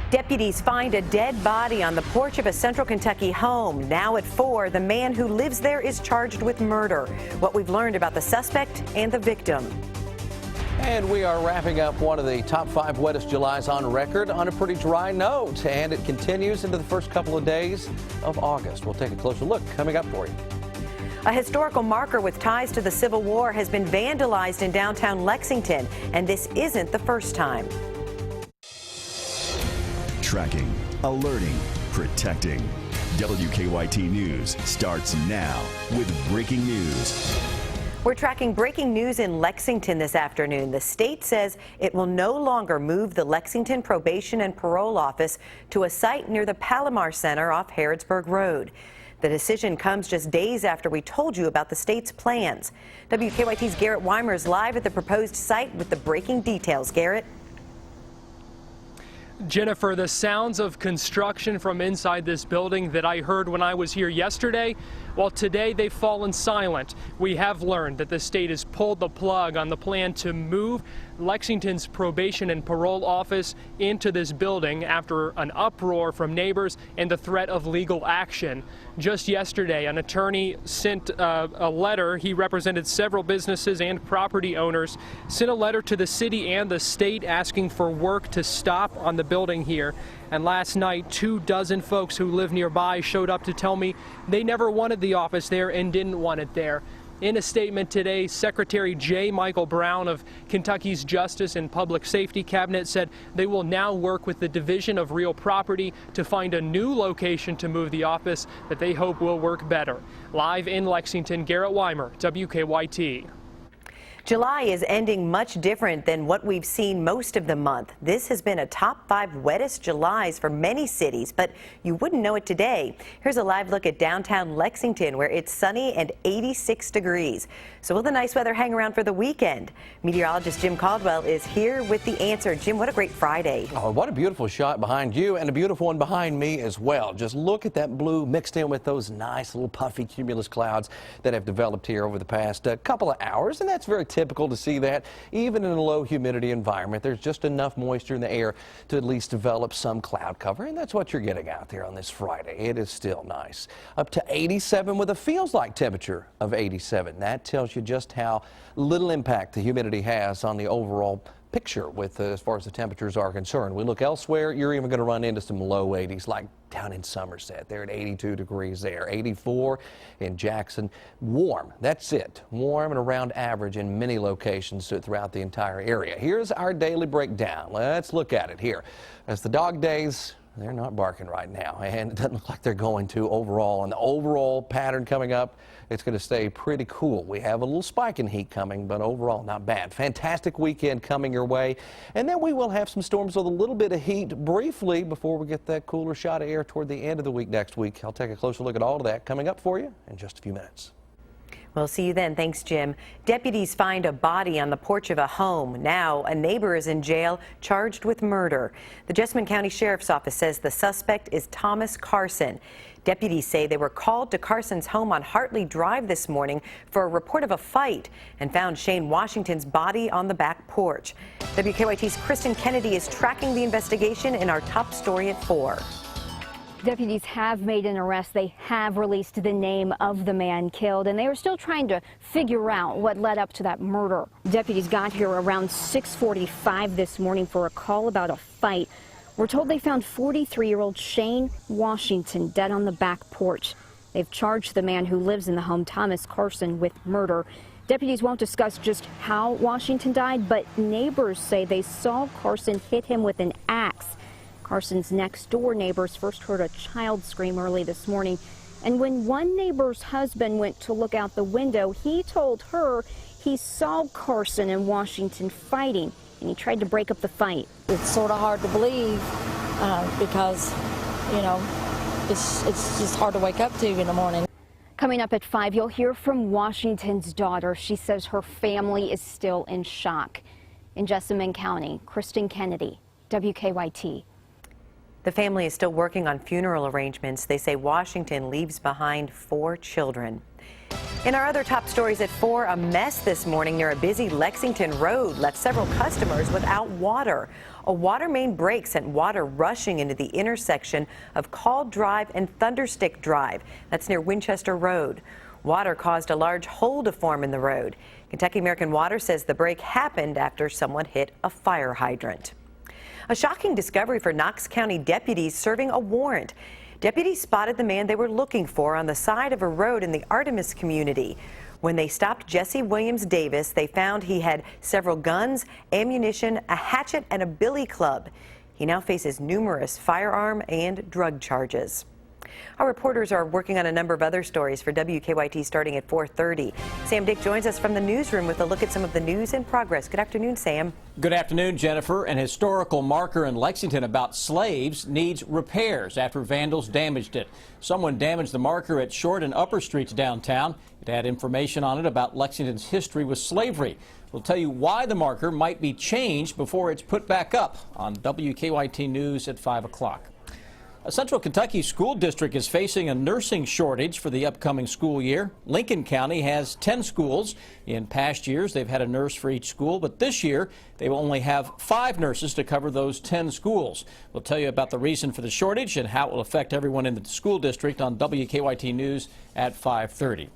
Deputies find a dead body on the porch of a Central Kentucky home. Now at 4, the man who lives there is charged with murder. What we've learned about the suspect and the victim. And we are wrapping up one of the top 5 wettest Julys on record on a pretty dry note. And it continues into the first couple of days of August. We'll take a closer look coming up for you. A historical marker with ties to the Civil War has been vandalized in downtown Lexington, and this isn't the first time. Tracking, alerting, protecting. WKYT News starts now with breaking news. We're tracking breaking news in Lexington this afternoon. The state says it will no longer move the Lexington Probation and Parole Office to a site near the Palomar Center off Harrodsburg Road. The decision comes just days after we told you about the state's plans. WKYT's Garrett Weimer is live at the proposed site with the breaking details. Garrett? Jennifer, the sounds of construction from inside this building that I heard when I was here yesterday, well, today they've fallen silent. We have learned that the state has pulled the plug on the plan to move Lexington's Probation and Parole Office into this building after an uproar from neighbors and the threat of legal action. Just yesterday, an attorney sent a letter. He represented several businesses and property owners, sent a letter to the city and the state asking for work to stop on the building here. And last night, 24 folks who live nearby showed up to tell me they never wanted the office there and didn't want it there. In a statement today, Secretary J. Michael Brown of Kentucky's Justice and Public Safety Cabinet said they will now work with the Division of Real Property to find a new location to move the office that they hope will work better. Live in Lexington, Garrett Weimer, WKYT. July is ending much different than what we've seen most of the month. This has been a top 5 wettest Julys for many cities, but you wouldn't know it today. Here's a live look at downtown Lexington, where it's sunny and 86 degrees. So will the nice weather hang around for the weekend? Meteorologist Jim Caldwell is here with the answer. Jim, what a great Friday. Oh, what a beautiful shot behind you and a beautiful one behind me as well. Just look at that blue mixed in with those nice little puffy cumulus clouds that have developed here over the past couple of hours, and that's very typical to see that even in a low humidity environment. There's just enough moisture in the air to at least develop some cloud cover, and that's what you're getting out there on this Friday. It is still nice. Up to 87 with a feels like temperature of 87. That tells you just how little impact the humidity has on the overall picture with as far as the temperatures are concerned. We look elsewhere, you're even going to run into some low 80s like down in Somerset. They're at 82 degrees there, 84 in Jackson. Warm, that's it. Warm and around average in many locations throughout the entire area. Here's our daily breakdown. Let's look at it here. As the dog days, they're not barking right now, and it doesn't look like they're going to overall. And the overall pattern coming up, it's going to stay pretty cool. We have a little spike in heat coming, but overall not bad. Fantastic weekend coming your way. And then we will have some storms with a little bit of heat briefly before we get that cooler shot of air toward the end of the week next week. I'll take a closer look at all of that coming up for you in just a few minutes. We'll see you then. Thanks, Jim. Deputies find a body on the porch of a home. Now, a neighbor is in jail charged with murder. The Jessamine County Sheriff's Office says the suspect is Thomas Carson. Deputies say they were called to Carson's home on Hartley Drive this morning for a report of a fight and found Shane Washington's body on the back porch. WKYT's Kristen Kennedy is tracking the investigation in our top story at 4. Deputies have made an arrest. They have released the name of the man killed, and they are still trying to figure out what led up to that murder. Deputies got here around 6:45 this morning for a call about a fight. We're told they found 43-year-old Shane Washington dead on the back porch. They've charged the man who lives in the home, Thomas Carson, with murder. Deputies won't discuss just how Washington died, but neighbors say they saw Carson hit him with an axe. Carson's next-door neighbors first heard a child scream early this morning, and when one neighbor's husband went to look out the window, he told her he saw Carson and Washington fighting, and he tried to break up the fight. It's sort of hard to believe because, you know, it's just hard to wake up to in the morning. Coming up at 5, you'll hear from Washington's daughter. She says her family is still in shock. In Jessamine County, Kristen Kennedy, WKYT. The family is still working on funeral arrangements. They say Washington leaves behind 4 children. In our other top stories at 4, a mess this morning near a busy Lexington road left several customers without water. A water main break sent water rushing into the intersection of Call Drive and Thunderstick Drive. That's near Winchester Road. Water caused a large hole to form in the road. Kentucky American Water says the break happened after someone hit a fire hydrant. A shocking discovery for Knox County deputies serving a warrant. Deputies spotted the man they were looking for on the side of a road in the Artemis community. When they stopped Jesse Williams Davis, they found he had several guns, ammunition, a hatchet, and a billy club. He now faces numerous firearm and drug charges. Our reporters are working on a number of other stories for WKYT starting at 4:30. Sam Dick joins us from the newsroom with a look at some of the news in progress. Good afternoon, Sam. Good afternoon, Jennifer. An historical marker in Lexington about slaves needs repairs after vandals damaged it. Someone damaged the marker at Short and Upper Streets downtown. It had information on it about Lexington's history with slavery. We'll tell you why the marker might be changed before it's put back up on WKYT News at 5 o'clock. A Central Kentucky school district is facing a nursing shortage for the upcoming school year. Lincoln County has 10 schools. In past years, they've had a nurse for each school, but this year they will only have 5 nurses to cover those 10 schools. We'll tell you about the reason for the shortage and how it will affect everyone in the school district on WKYT News at 5:30.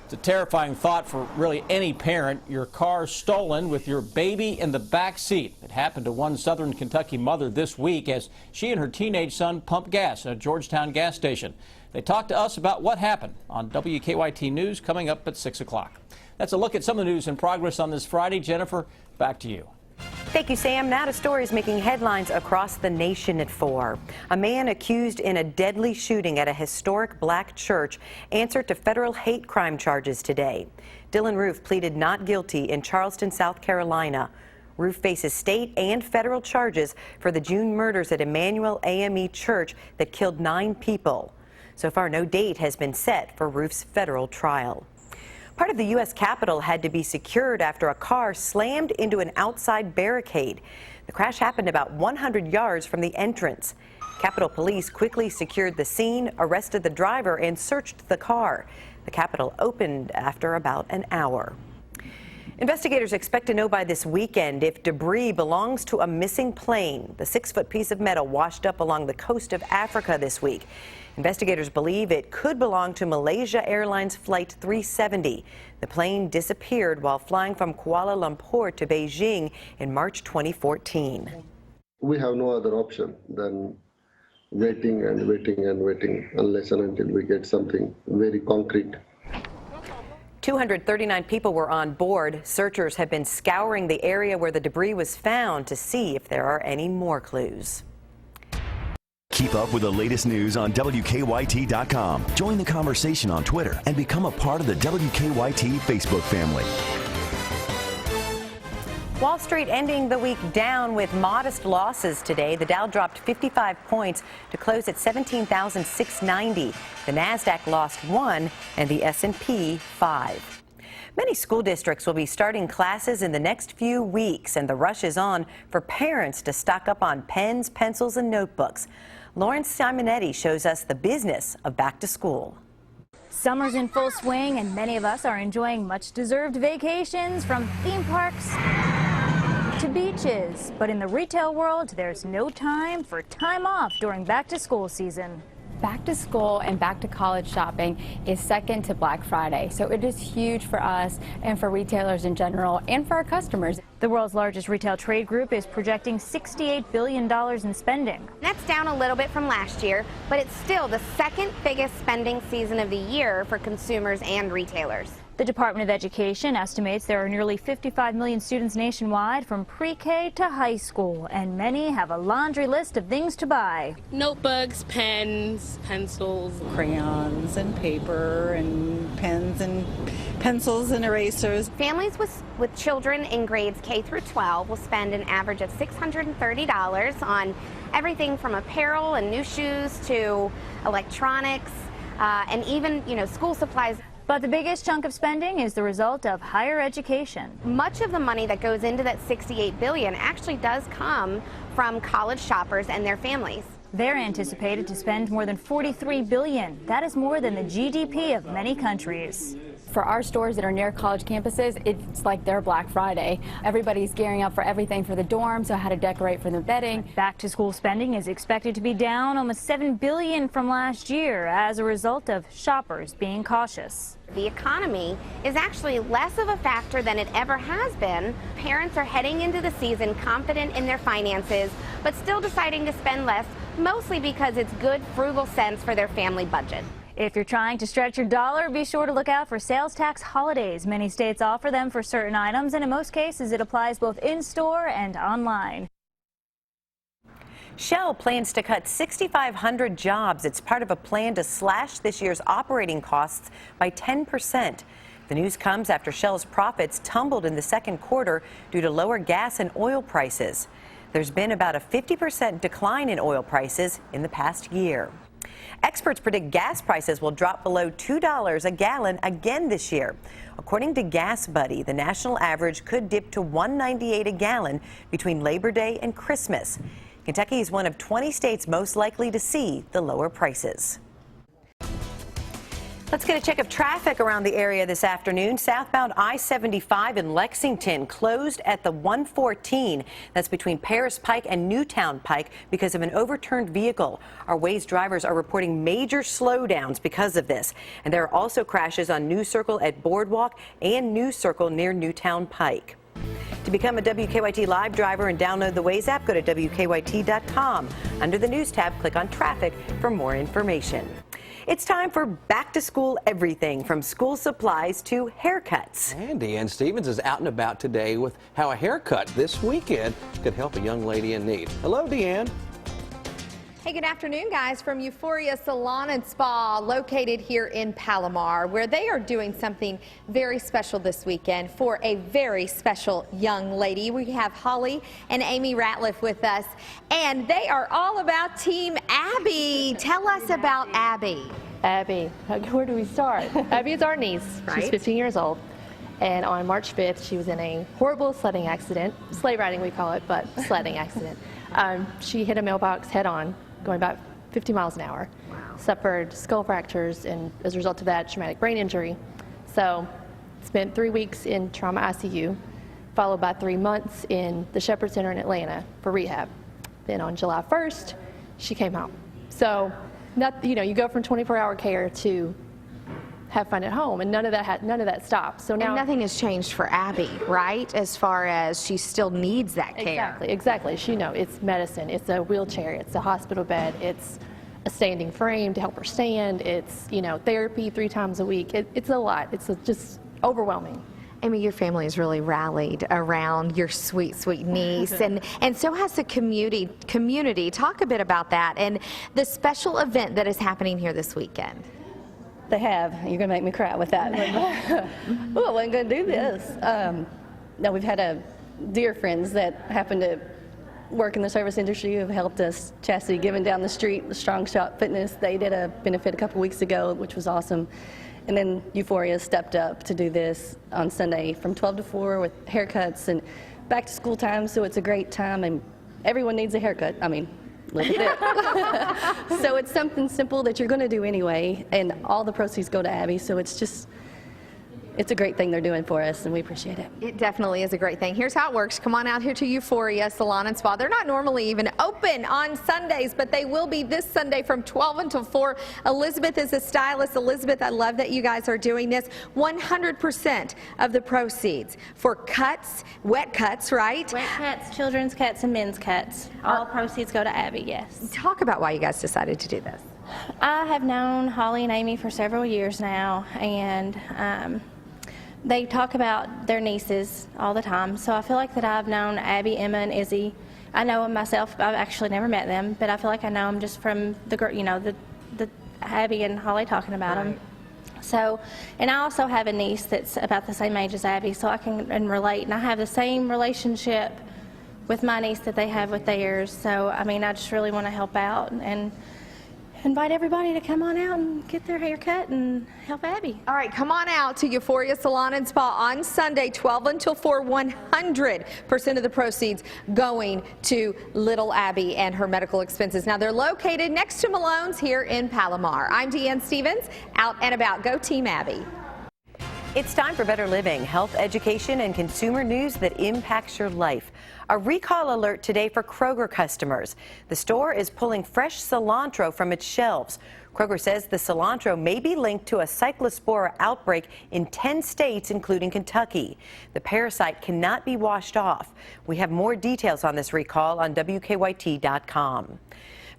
It's a terrifying thought for really any parent. Your car stolen with your baby in the back seat. It happened to one Southern Kentucky mother this week as she and her teenage son pumped gas at a Georgetown gas station. They talked to us about what happened on WKYT News coming up at 6 o'clock. That's a look at some of the news in progress on this Friday. Jennifer, back to you. Thank you, Sam. Now to stories making headlines across the nation at 4. A man accused in a deadly shooting at a historic black church answered to federal hate crime charges today. Dylan Roof pleaded not guilty in Charleston, South Carolina. Roof faces state and federal charges for the June murders at Emmanuel AME Church that killed 9 people. So far, no date has been set for Roof's federal trial. Part of the U.S. Capitol had to be secured after a car slammed into an outside barricade. The crash happened about 100 yards from the entrance. Capitol Police quickly secured the scene, arrested the driver, and searched the car. The Capitol opened after about an hour. Investigators expect to know by this weekend if debris belongs to a missing plane. The 6-foot piece of metal washed up along the coast of Africa this week. Investigators believe it could belong to Malaysia Airlines Flight 370. The plane disappeared while flying from Kuala Lumpur to Beijing in March 2014. We have no other option than waiting and waiting and waiting unless and until we get something very concrete. 239 people were on board. Searchers have been scouring the area where the debris was found to see if there are any more clues. Keep up with the latest news on WKYT.com. Join the conversation on Twitter and become a part of the WKYT Facebook family. Wall Street ending the week down with modest losses today. The Dow dropped 55 points to close at 17,690. The Nasdaq lost 1 and the S&P 5. Many school districts will be starting classes in the next few weeks, and the rush is on for parents to stock up on pens, pencils, and notebooks. Lawrence Simonetti shows us the business of back to school. Summer's in full swing, and many of us are enjoying much-deserved vacations from theme parks to beaches. But in the retail world, there's no time for time off during back-to-school season. Back to school and back to college shopping is second to Black Friday, so it is huge for us and for retailers in general and for our customers. The world's largest retail trade group is projecting $68 billion in spending. That's down a little bit from last year, but it's still the second biggest spending season of the year for consumers and retailers. The Department of Education estimates there are nearly 55 million students nationwide from pre-K to high school, and many have a laundry list of things to buy. Notebooks, pens, pencils, crayons and paper and pens and pencils and erasers. Families with children in grades K through 12 will spend an average of $630 on everything from apparel and new shoes to electronics and even, school supplies. But the biggest chunk of spending is the result of higher education. Much of the money that goes into that $68 billion actually does come from college shoppers and their families. They're anticipated to spend more than $43 billion. That is more than the GDP of many countries. For our stores that are near college campuses, it's like their Black Friday. Everybody's gearing up for everything for the dorm, so how to decorate for the bedding. Back to school spending is expected to be down almost $7 billion from last year as a result of shoppers being cautious. The economy is actually less of a factor than it ever has been. Parents are heading into the season confident in their finances, but still deciding to spend less, mostly because it's good, frugal sense for their family budget. If you're trying to stretch your dollar, be sure to look out for sales tax holidays. Many states offer them for certain items, and in most cases it applies both in-store and online. Shell plans to cut 6,500 jobs. It's part of a plan to slash this year's operating costs by 10%. The news comes after Shell's profits tumbled in the second quarter due to lower gas and oil prices. There's been about a 50% decline in oil prices in the past year. Experts predict gas prices will drop below $2 a gallon again this year. According to Gas Buddy, the national average could dip to $1.98 a gallon between Labor Day and Christmas. Kentucky is one of 20 states most likely to see the lower prices. Let's get a check of traffic around the area this afternoon. Southbound I-75 in Lexington closed at the 114. That's between Paris Pike and Newtown Pike because of an overturned vehicle. Our Waze drivers are reporting major slowdowns because of this. And there are also crashes on New Circle at Boardwalk and New Circle near Newtown Pike. To become a WKYT Live driver and download the Waze app, go to WKYT.com. Under the News tab, click on Traffic for more information. It's time for back to school everything from school supplies to haircuts. And Deanne Stevens is out and about today with how a haircut this weekend could help a young lady in need. Hello, Deanne. Hey, good afternoon, guys, from Euphoria Salon and Spa, located here in Palomar, where they are doing something very special this weekend for a very special young lady. We have Holly and Amy Ratliff with us, and they are all about Team Abby. Tell us about Abby. Abby, where do we start? Abby is our niece. Right. She's 15 years old. And on March 5th, she was in a horrible sledding accident. Sleigh riding, we call it, but sledding accident. She hit a mailbox head on, going about 50 miles an hour. Wow. Suffered skull fractures, and as a result of that, traumatic brain injury. So spent 3 weeks in trauma ICU, followed by 3 months in the Shepherd Center in Atlanta for rehab. Then on July 1st, she came home. So, you go from 24-hour care to have fun at home, and none of that stopped. So now, and nothing has changed for Abby, right? As far as she still needs that care. Exactly. It's medicine, it's a wheelchair, it's a hospital bed, it's a standing frame to help her stand, it's therapy 3 times a week. It's a lot. It's just overwhelming. Amy, your family has really rallied around your sweet, sweet niece, and so has the community. Talk a bit about that and the special event that is happening here this weekend. They have. You're going to make me cry with that. Oh, I wasn't going to do this. No, we've had dear friends that happen to work in the service industry who have helped us. Chastity Giving down the street, the Strong Shot Fitness, they did a benefit a couple weeks ago, which was awesome. And then Euphoria stepped up to do this on Sunday from 12 to 4 with haircuts and back to school time, so it's a great time, and everyone needs a haircut. I mean, look at it. So it's something simple that you're going to do anyway, and all the proceeds go to Abby, so it's a great thing they're doing for us, and we appreciate it. It definitely is a great thing. Here's how it works. Come on out here to Euphoria Salon and Spa. They're not normally even open on Sundays, but they will be this Sunday from 12 until 4. Elizabeth is a stylist. Elizabeth, I love that you guys are doing this. 100% of the proceeds for cuts, wet cuts, right? Wet cuts, children's cuts, and men's cuts. All proceeds go to Abby, yes. Talk about why you guys decided to do this. I have known Holly and Amy for several years now, and they talk about their nieces all the time, so I feel like that I've known Abby, Emma, and Izzy. I know them myself. I've actually never met them, but I feel like I know them just from the Abby and Holly talking about them. So, and I also have a niece that's about the same age as Abby, so I can relate, and I have the same relationship with my niece that they have with theirs. So, I mean, I just really want to help out and invite everybody to come on out and get their hair cut and help Abby. All right, come on out to Euphoria Salon and Spa on Sunday, 12 until 4. 100% of the proceeds going to little Abby and her medical expenses. Now, they're located next to Malone's here in Palomar. I'm Deanne Stevens, out and about. Go Team Abby. It's time for Better Living, health, education, and consumer news that impacts your life. A recall alert today for Kroger customers. The store is pulling fresh cilantro from its shelves. Kroger says the cilantro may be linked to a cyclospora outbreak in 10 states, including Kentucky. The parasite cannot be washed off. We have more details on this recall on WKYT.com.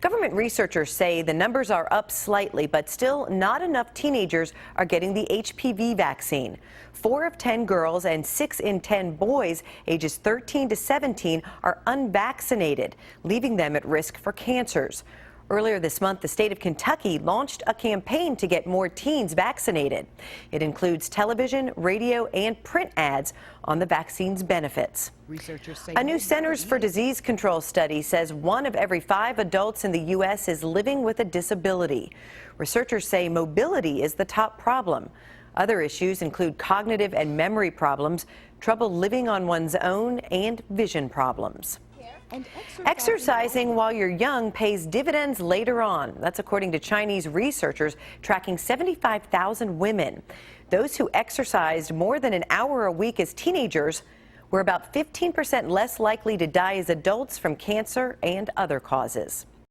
Government researchers say the numbers are up slightly, but still not enough teenagers are getting the HPV vaccine. 4 of 10 girls and 6 in 10 boys ages 13 to 17 are unvaccinated, leaving them at risk for cancers. Earlier this month, the state of Kentucky launched a campaign to get more teens vaccinated. It includes television, radio, and print ads on the vaccine's benefits. Researchers say a new Centers for Disease Control study says 1 of every 5 adults in the U.S. is living with a disability. Researchers say mobility is the top problem. Other issues include cognitive and memory problems, trouble living on one's own, and vision problems. Exercising while you're young pays dividends later on. That's according to Chinese researchers tracking 75,000 women. Those who exercised more than an hour a week as teenagers were about 15% less likely to die as adults from cancer and other causes.